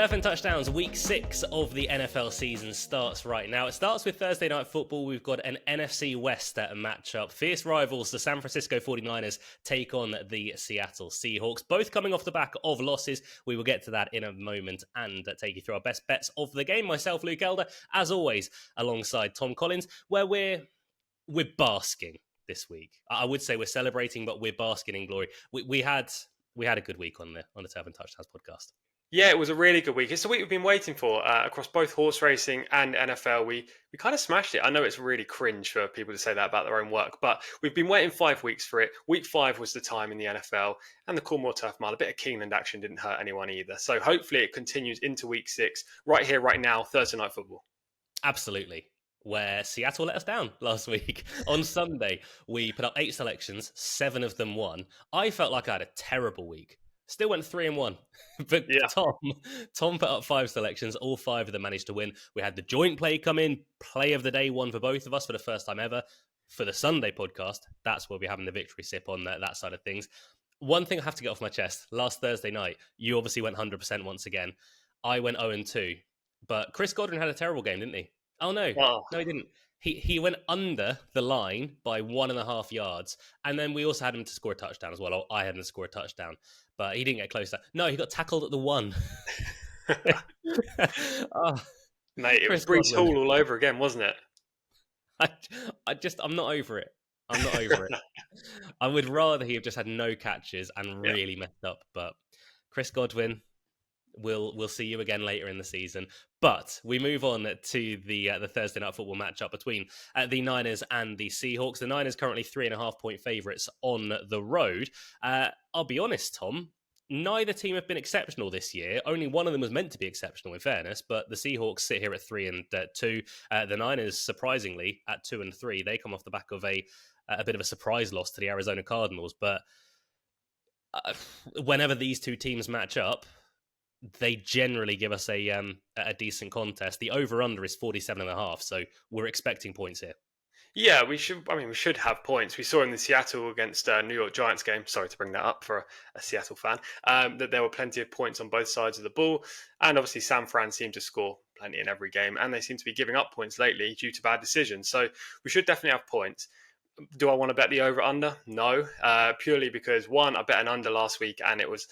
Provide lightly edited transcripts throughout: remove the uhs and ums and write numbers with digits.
Turf and Touchdowns, week 6 of the NFL season starts right now. It starts with Thursday Night Football. We've got an NFC West matchup. Fierce rivals, the San Francisco 49ers take on the Seattle Seahawks, both coming off the back of losses. We will get to that in a moment and take you through our best bets of the game. Myself, Luke Elder, as always, alongside Tom Collins, where we're basking this week. I would say we're celebrating, but we're basking in glory. We had a good week on the Turf and Touchdowns podcast. Yeah, it was a really good week. It's the week we've been waiting for across both horse racing and NFL. We kind of smashed it. I know it's really cringe for people to say that about their own work, but we've been waiting 5 weeks for it. Week 5 was the time in the NFL, and the Cornwall Turf Mile. A bit of Keeneland action didn't hurt anyone either. So hopefully it continues into week 6, right here, right now, Thursday Night Football. Absolutely. Where Seattle let us down last week. On Sunday, we put up 8 selections, 7 of them won. I felt like I had a terrible week. Still went 3-1, but yeah. Tom put up 5 selections. All 5 of them managed to win. We had the joint play come in, play of the day, one for both of us for the first time ever. For the Sunday podcast, that's where we're having the victory sip on that side of things. One thing I have to get off my chest, last Thursday night, you obviously went 100% once again. I went 0-2, but Chris Godwin had a terrible game, didn't he? Oh, no. No, he didn't. He went under the line by 1.5 yards, and then we also had him to score a touchdown as well. Or I had him to score a touchdown, but he didn't get closer. No, he got tackled at the 1. Mate, it was Breece Hall all over again, wasn't it? I'm not over it. I'm not over it. I would rather he have just had no catches and really messed up, but Chris Godwin, we'll see you again later in the season. But we move on to the Thursday Night Football matchup between the Niners and the Seahawks. The Niners currently 3.5-point favourites on the road. I'll be honest, Tom, neither team have been exceptional this year. Only one of them was meant to be exceptional, in fairness, but the Seahawks sit here at 3-2. The Niners, surprisingly, at 2-3. They come off the back of a bit of a surprise loss to the Arizona Cardinals. But whenever these two teams match up, they generally give us a decent contest. The over-under is 47.5, so we're expecting points here. Yeah, we should have points. We saw in the Seattle against New York Giants game, sorry to bring that up for a Seattle fan, that there were plenty of points on both sides of the ball. And obviously San Fran seemed to score plenty in every game, and they seem to be giving up points lately due to bad decisions. So we should definitely have points. Do I want to bet the over-under? No, purely because, one, I bet an under last week, and it was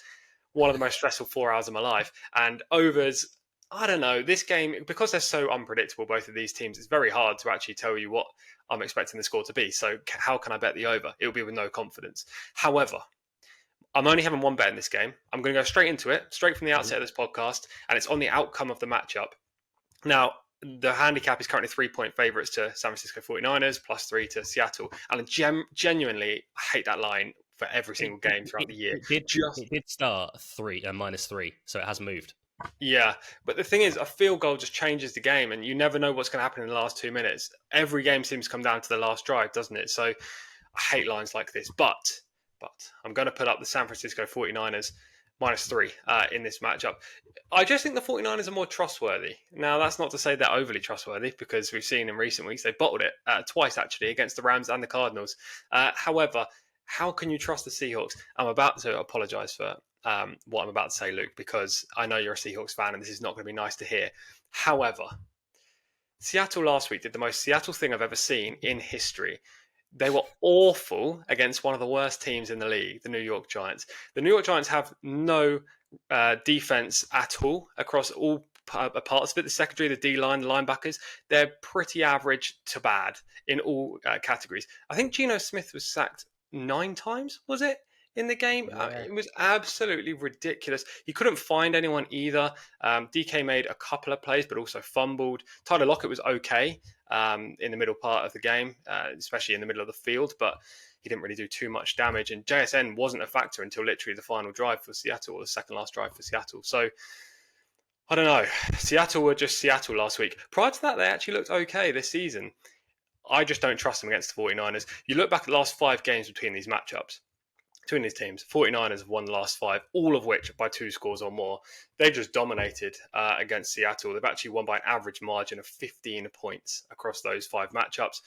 one of the most stressful 4 hours of my life. And overs, I don't know, this game, because they're so unpredictable, both of these teams, it's very hard to actually tell you what I'm expecting the score to be. So how can I bet the over? It'll be with no confidence. However, I'm only having one bet in this game. I'm going to go straight into it, straight from the outset of this podcast, and it's on the outcome of the matchup. Now, the handicap is currently 3-point favourites to San Francisco 49ers, +3 to Seattle. And I genuinely hate that line for every single game throughout the year. It did start -3, so it has moved. Yeah, but the thing is, a field goal just changes the game, and you never know what's going to happen in the last 2 minutes. Every game seems to come down to the last drive, doesn't it? So I hate lines like this, but I'm going to put up the San Francisco 49ers -3 in this matchup. I just think the 49ers are more trustworthy. Now, that's not to say they're overly trustworthy, because we've seen in recent weeks they've bottled it twice, actually, against the Rams and the Cardinals. However, how can you trust the Seahawks? I'm about to apologise for what I'm about to say, Luke, because I know you're a Seahawks fan and this is not going to be nice to hear. However, Seattle last week did the most Seattle thing I've ever seen in history. They were awful against one of the worst teams in the league, the New York Giants. The New York Giants have no defense at all across all parts of it. The secondary, the D-line, the linebackers, they're pretty average to bad in all categories. I think Geno Smith was sacked 9 times, was it, in the game? Yeah. It was absolutely ridiculous. He couldn't find anyone either. DK made a couple of plays, but also fumbled. Tyler Lockett was okay in the middle part of the game, especially in the middle of the field, but he didn't really do too much damage. And JSN wasn't a factor until literally the final drive for Seattle, or the second last drive for Seattle. So, I don't know. Seattle were just Seattle last week. Prior to that, they actually looked okay this season. I just don't trust them against the 49ers. You look back at the last 5 games between these matchups, between these teams, 49ers have won the last 5, all of which by 2 scores or more. They've just dominated against Seattle. They've actually won by an average margin of 15 points across those 5 matchups.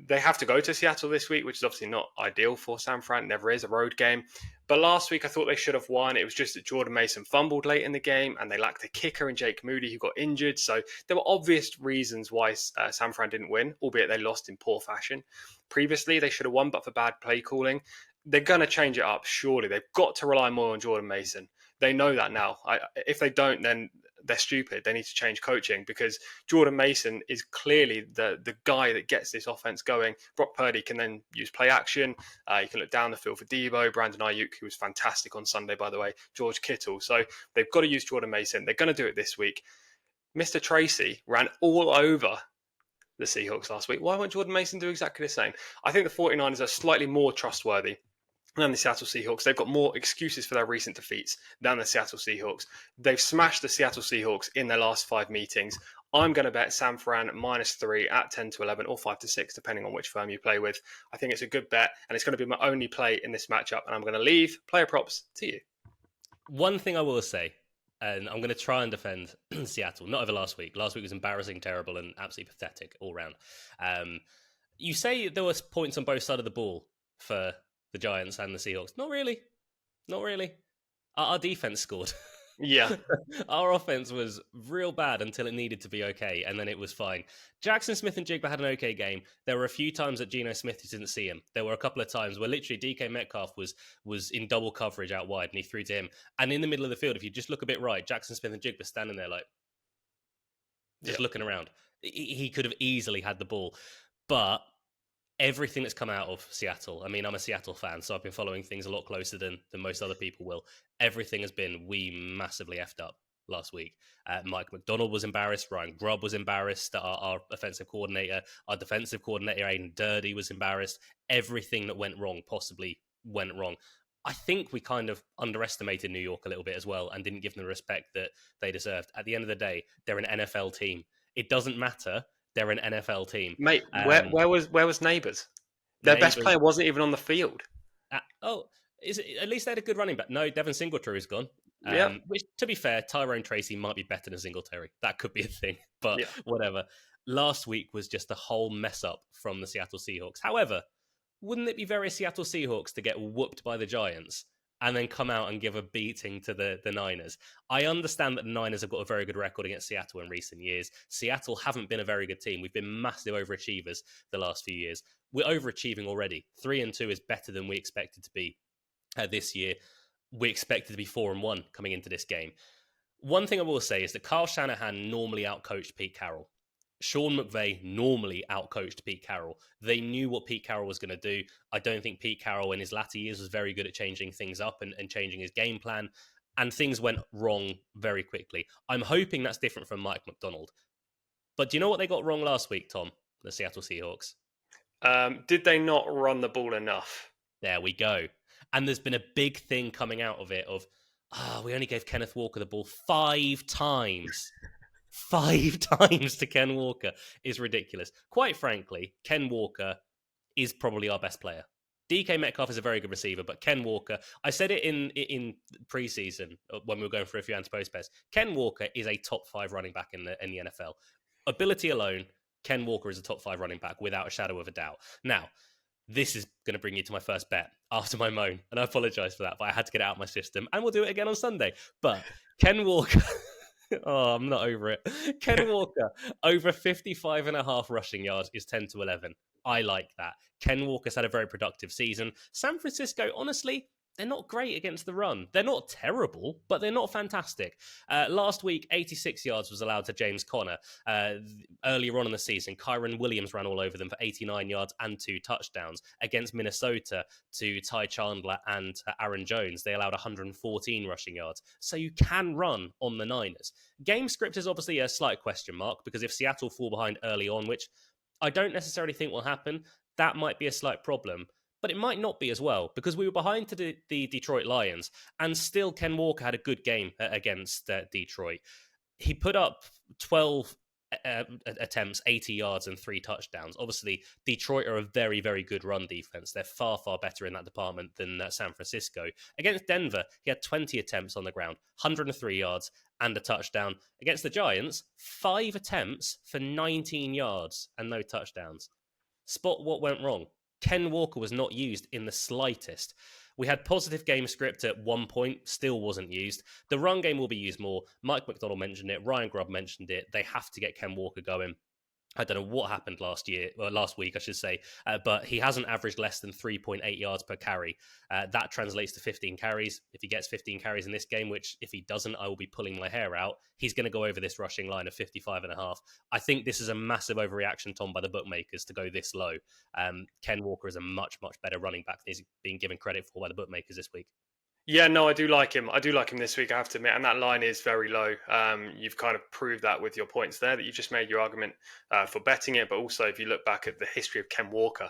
They have to go to Seattle this week, which is obviously not ideal for San Fran. Never is a road game. But last week, I thought they should have won. It was just that Jordan Mason fumbled late in the game, and they lacked a kicker in Jake Moody, who got injured. So there were obvious reasons why San Fran didn't win, albeit they lost in poor fashion. Previously, they should have won, but for bad play calling. They're going to change it up, surely. They've got to rely more on Jordan Mason. They know that now. If they don't, then they're stupid. They need to change coaching, because Jordan Mason is clearly the guy that gets this offense going. Brock Purdy can then use play action. You can look down the field for Debo, Brandon Ayuk, who was fantastic on Sunday, by the way, George Kittle. So they've got to use Jordan Mason. They're going to do it this week. Mr. Tracy ran all over the Seahawks last week. Why won't Jordan Mason do exactly the same? I think the 49ers are slightly more trustworthy than the Seattle Seahawks. They've got more excuses for their recent defeats than the Seattle Seahawks. They've smashed the Seattle Seahawks in their last 5 meetings. I'm going to bet San Fran -3 at 10 to 11 or 5 to 6, depending on which firm you play with. I think it's a good bet, and it's going to be my only play in this matchup, and I'm going to leave player props to you. One thing I will say, and I'm going to try and defend Seattle, not over last week. Last week was embarrassing, terrible, and absolutely pathetic all round. You say there was points on both sides of the ball for the Giants and the Seahawks. Not really. Not really. Our defense scored. Yeah. Our offense was real bad until it needed to be okay, and then it was fine. Jackson Smith and Jigba had an okay game. There were a few times that Geno Smith didn't see him. There were a couple of times where literally DK Metcalf was in double coverage out wide, and he threw to him. And in the middle of the field, if you just look a bit right, Jackson Smith and Jigba standing there like just looking around. He could have easily had the ball. But everything that's come out of Seattle, I mean, I'm a Seattle fan, so I've been following things a lot closer than most other people will. Everything has been, we massively effed up last week. Mike McDonald was embarrassed. Ryan Grubb was embarrassed. Our offensive coordinator, our defensive coordinator, Aiden Dirty, was embarrassed. Everything that went wrong possibly went wrong. I think we kind of underestimated New York a little bit as well and didn't give them the respect that they deserved. At the end of the day, they're an NFL team. It doesn't matter. They're an NFL team. Mate, where was Neighbors? Their best player wasn't even on the field. At least they had a good running back. No, Devin Singletary's gone. Which, to be fair, Tyrone Tracy might be better than Singletary. That could be a thing, but whatever. Last week was just a whole mess up from the Seattle Seahawks. However, wouldn't it be very Seattle Seahawks to get whooped by the Giants and then come out and give a beating to the Niners? I understand that the Niners have got a very good record against Seattle in recent years. Seattle haven't been a very good team. We've been massive overachievers the last few years. We're overachieving already. 3-2 is better than we expected to be this year. We expected to be 4-1 coming into this game. One thing I will say is that Kyle Shanahan normally outcoached Pete Carroll. Sean McVay normally outcoached Pete Carroll. They knew what Pete Carroll was going to do. I don't think Pete Carroll in his latter years was very good at changing things up and changing his game plan. And things went wrong very quickly. I'm hoping that's different from Mike McDonald. But do you know what they got wrong last week, Tom? The Seattle Seahawks. Did they not run the ball enough? There we go. And there's been a big thing coming out of it of, we only gave Kenneth Walker the ball 5 times. 5 times to Ken Walker is ridiculous. Quite frankly, Ken Walker is probably our best player. DK Metcalf is a very good receiver, but Ken Walker, I said it in preseason when we were going through a few anti-post pairs, Ken Walker is a top 5 running back in the NFL. Ability alone, Ken Walker is a top 5 running back without a shadow of a doubt. Now, this is going to bring you to my first bet after my moan, and I apologize for that, but I had to get it out of my system, and we'll do it again on Sunday. But Ken Walker... Oh, I'm not over it. Ken Walker, over 55.5 rushing yards is 10 to 11. I like that. Ken Walker's had a very productive season. San Francisco, honestly, they're not great against the run. They're not terrible, but they're not fantastic. Last week, 86 yards was allowed to James Conner. Earlier on in the season, Kyron Williams ran all over them for 89 yards and 2 touchdowns. Against Minnesota, to Ty Chandler and Aaron Jones, they allowed 114 rushing yards. So you can run on the Niners. Game script is obviously a slight question mark, because if Seattle fall behind early on, which I don't necessarily think will happen, that might be a slight problem. But it might not be as well, because we were behind to the Detroit Lions, and still Ken Walker had a good game against Detroit. He put up 12 attempts, 80 yards, and 3 touchdowns. Obviously, Detroit are a very, very good run defense. They're far, far better in that department than San Francisco. Against Denver, he had 20 attempts on the ground, 103 yards, and a touchdown. Against the Giants, 5 attempts for 19 yards and no touchdowns. Spot what went wrong. Ken Walker was not used in the slightest. We had positive game script at one point, still wasn't used. The run game will be used more. Mike McDonald mentioned it. Ryan Grubb mentioned it. They have to get Ken Walker going. I don't know what happened last week, I should say, but he hasn't averaged less than 3.8 yards per carry. That translates to 15 carries. If he gets 15 carries in this game, which if he doesn't, I will be pulling my hair out, he's going to go over this rushing line of 55.5. I think this is a massive overreaction, Tom, by the bookmakers to go this low. Ken Walker is a much, much better running back than he's being given credit for by the bookmakers this week. Yeah, no, I do like him. I do like him this week, I have to admit. And that line is very low. You've kind of proved that with your points there, that you just made your argument for betting it. But also, if you look back at the history of Ken Walker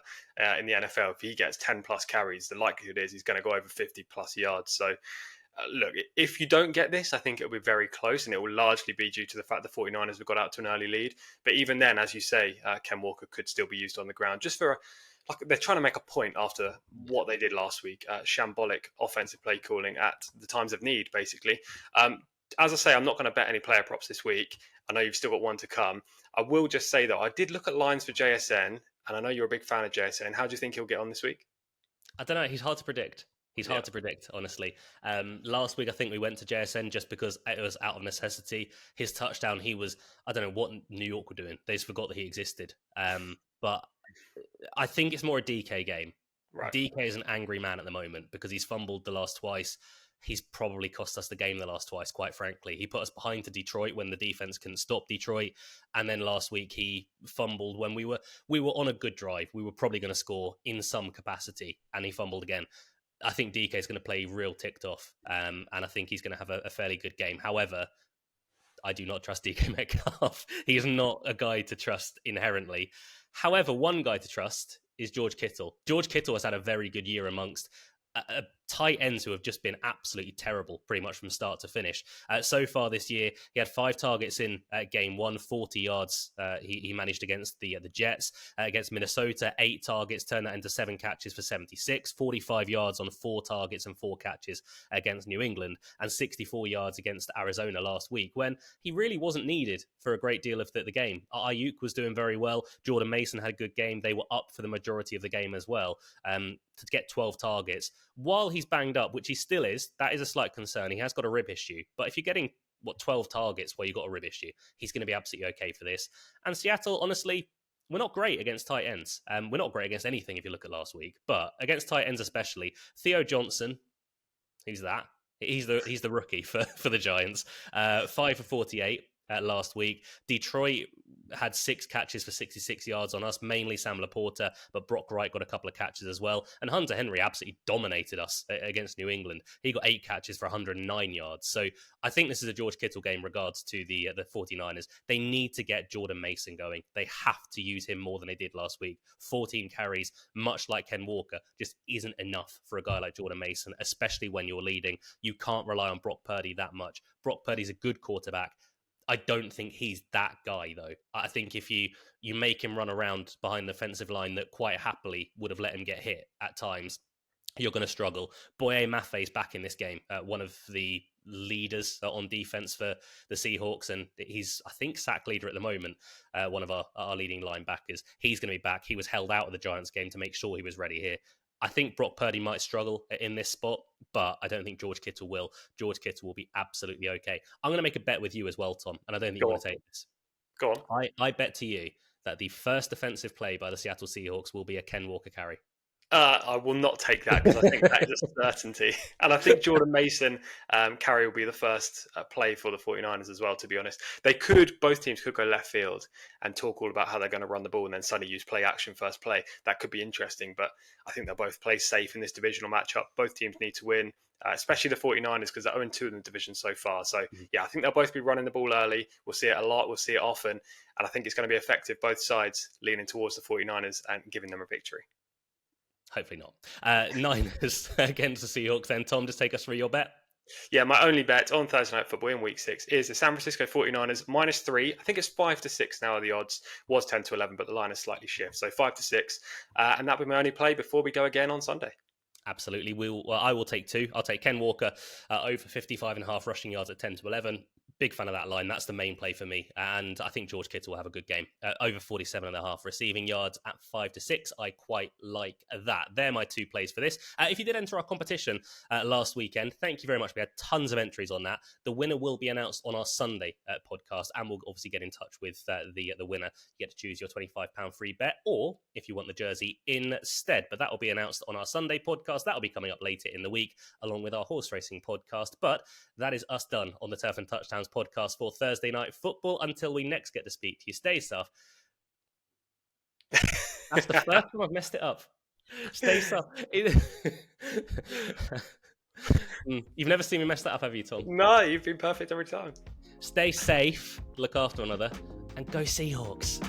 in the NFL, if he gets 10 plus carries, the likelihood is he's going to go over 50 plus yards. So, look, if you don't get this, I think it'll be very close. And it will largely be due to the fact the 49ers have got out to an early lead. But even then, as you say, Ken Walker could still be used on the ground just for like they're trying to make a point after what they did last week, shambolic offensive play calling at the times of need, basically. As I say, I'm not going to bet any player props this week. I know you've still got one to come. I will just say, though, I did look at lines for JSN, and I know you're a big fan of JSN. How do you think he'll get on this week? I don't know. He's hard to predict. He's hard to predict, honestly. Last week, I think we went to JSN just because it was out of necessity. His touchdown, I don't know what New York were doing. They just forgot that he existed. But I think it's more a DK game. Right. DK is an angry man at the moment because he's fumbled the last twice. He's probably cost us the game the last twice, quite frankly. He put us behind to Detroit when the defense couldn't stop Detroit. And then last week he fumbled when we were on a good drive. We were probably going to score in some capacity, and he fumbled again. I think DK is going to play real ticked off, and I think he's going to have a fairly good game. However, I do not trust DK Metcalf. He is not a guy to trust inherently. However, one guy to trust is George Kittle. George Kittle has had a very good year amongst tight ends who have just been absolutely terrible pretty much from start to finish. So far this year, he had 5 targets in game 1, 40 yards he managed against the Jets. Against Minnesota, 8 targets, turned that into 7 catches for 76, 45 yards on 4 targets and 4 catches against New England, and 64 yards against Arizona last week when he really wasn't needed for a great deal of the game. Ayuk was doing very well. Jordan Mason had a good game. They were up for the majority of the game as well. To get 12 targets while he's banged up, which he still is, that is a slight concern. He has got a rib issue, but if you're getting 12 targets where you've got a rib issue, he's going to be absolutely okay for this. And Seattle, honestly, we're not great against tight ends. We're not great against anything if you look at last week, but against tight ends especially, Theo Johnson, who's that? He's the rookie for the Giants. 5 for 48 last week. Detroit had 6 catches for 66 yards on us, mainly Sam Laporta, but Brock Wright got a couple of catches as well. And Hunter Henry absolutely dominated us against New England. He got 8 catches for 109 yards. So I think this is a George Kittle game regards to the 49ers. They need to get Jordan Mason going. They have to use him more than they did last week. 14 carries, much like Ken Walker, just isn't enough for a guy like Jordan Mason, especially when you're leading. You can't rely on Brock Purdy that much. Brock Purdy's a good quarterback. I don't think he's that guy, though. I think if you make him run around behind the defensive line that quite happily would have let him get hit at times, you're going to struggle. Boye Maffei's back in this game, one of the leaders on defense for the Seahawks, and he's, I think, sack leader at the moment, one of our leading linebackers. He's going to be back. He was held out of the Giants game to make sure he was ready here. I think Brock Purdy might struggle in this spot, but I don't think George Kittle will. George Kittle will be absolutely okay. I'm going to make a bet with you as well, Tom, and I don't think you want to take this. Go on. I bet to you that the first defensive play by the Seattle Seahawks will be a Ken Walker carry. I will not take that because I think that is a certainty. And I think Jordan Mason carry will be the first play for the 49ers as well, to be honest. Both teams could go left field and talk all about how they're going to run the ball and then suddenly use play action first play. That could be interesting, but I think they'll both play safe in this divisional matchup. Both teams need to win, especially the 49ers because they're 0-2 in the division so far. So, yeah, I think they'll both be running the ball early. We'll see it a lot. We'll see it often. And I think it's going to be effective, both sides leaning towards the 49ers and giving them a victory. Hopefully not. Niners against the Seahawks then. Tom, just take us through your bet. Yeah, my only bet on Thursday Night Football in Week 6 is the San Francisco 49ers -3. I think it's 5-6 now. The odds was 10-11, but the line has slightly shifted. So 5-6. And that'll be my only play before we go again on Sunday. Absolutely. I will take 2. I'll take Ken Walker over 55.5 rushing yards at 10-11. Big fan of that line. That's the main play for me. And I think George Kittle will have a good game. Over 47.5 receiving yards at 5-6. I quite like that. They're my 2 plays for this. If you did enter our competition last weekend, thank you very much. We had tons of entries on that. The winner will be announced on our Sunday podcast, and we'll obviously get in touch with the winner. You get to choose your £25 free bet, or if you want the jersey instead. But that will be announced on our Sunday podcast. That will be coming up later in the week, along with our horse racing podcast. But that is us done on the Turf and Touchdowns podcast for Thursday Night Football. Until we next get to speak to you, stay soft. That's the first time I've messed it up. Stay soft. You've never seen me mess that up, have you, Tom? No, you've been perfect every time. Stay safe, look after one another, and go Seahawks.